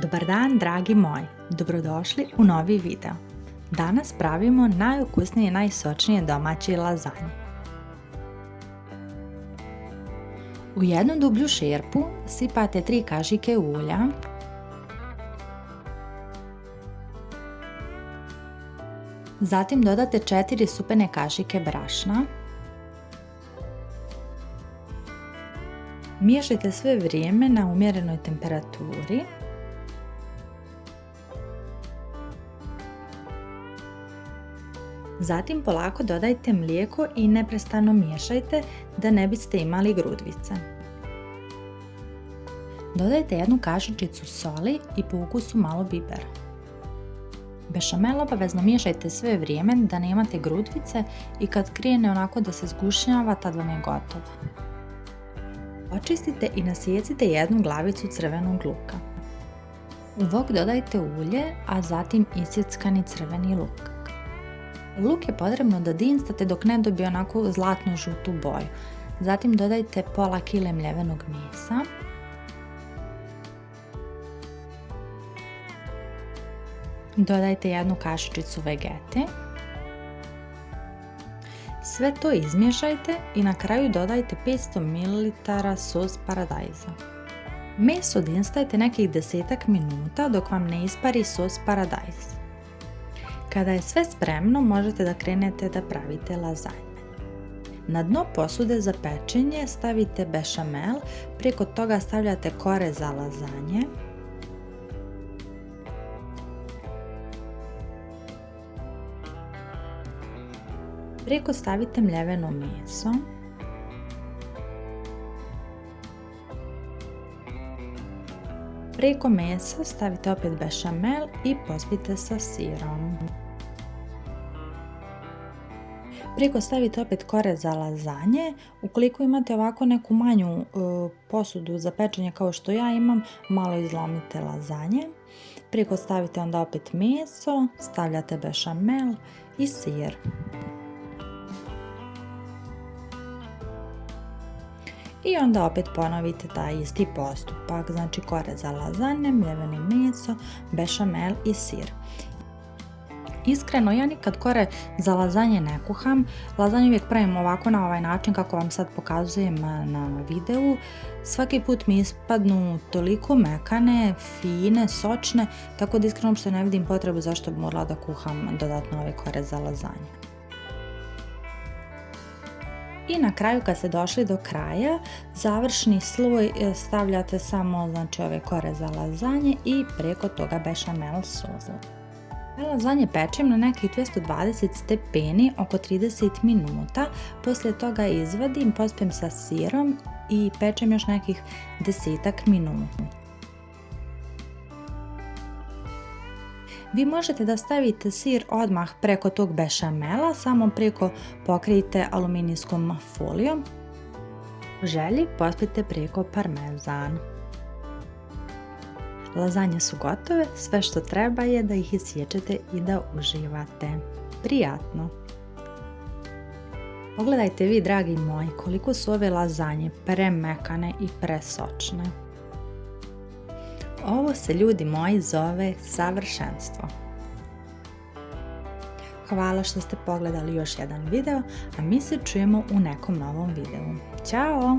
Dobar dan, dragi moji, dobrodošli u novi video. Danas pravimo najukusnije i najsočnije domaće lazanje. U jednu dublju šerpu sipate 3 kašike ulja, zatim dodate 4 supene kašike brašna. Miješajte sve vrijeme na umjerenoj temperaturi. Zatim polako dodajte mlijeko i neprestano miješajte da ne biste imali grudvice. Dodajte 1 kašičicu soli i po ukusu malo bibera. Bešamel obavezno miješajte sve vrijeme da nemate grudvice i kad krene onako da se zgušnjava, tad vam je gotovo. Očistite i nasijecite 1 glavicu crvenog luka. U vok dodajte ulje, a zatim isjeckani crveni luk. Luk je potrebno da dinstate dok ne dobije onako zlatno žutu boju. Zatim dodajte pola kile mljevenog mesa. Dodajte 1 kašičicu vegete. Sve to izmiješajte i na kraju dodajte 500 ml sos paradajza. Meso dinstajte nekih 10 minuta dok vam ne ispari sos paradajz. Kada je sve spremno, možete da krenete da pravite lazanje. Na dno posude za pečenje stavite bešamel, preko toga stavljate kore za lazanje. Preko stavite mljeveno meso. Preko mesa stavite opet bešamel i pospite sa sirom. Preko stavite opet kore za lazanje. Ukoliko imate ovako neku manju posudu za pečenje kao što ja imam, malo izlomite lazanje. Preko stavite onda opet meso, stavljate bešamel i sir. I onda opet ponovite taj isti postupak, znači kore za lazanje, mljeveno meso, bešamel i sir. Iskreno, ja nikad kore za lazanje ne kuham. Lazanje uvijek pravim ovako na ovaj način kako vam sad pokazujem na videu. Svaki put mi ispadnu toliko mekane, fine, sočne, tako da iskreno što ne vidim potrebu zašto bi morala da kuham dodatno ove kore za lazanje. I na kraju kad ste došli do kraja, završni sloj stavljate samo znači ove kore za lazanje i preko toga bešamel sos. Lazanje pečem na nekih 220 stepeni oko 30 minuta, poslije toga izvadim, pospem sa sirom i pečem još nekih 10 minuta. Vi možete da stavite sir odmah preko tog bešamela, samo preko pokrijte aluminijskom folijom. U želji pospite preko parmezan. Lazanje su gotove, sve što treba je da ih isječete i da uživate. Prijatno! Pogledajte vi, dragi moji, koliko su ove lazanje premekane i presočne. Ovo se, ljudi moji, zove savršenstvo. Hvala što ste pogledali još jedan video, a mi se čujemo u nekom novom videu. Ćao!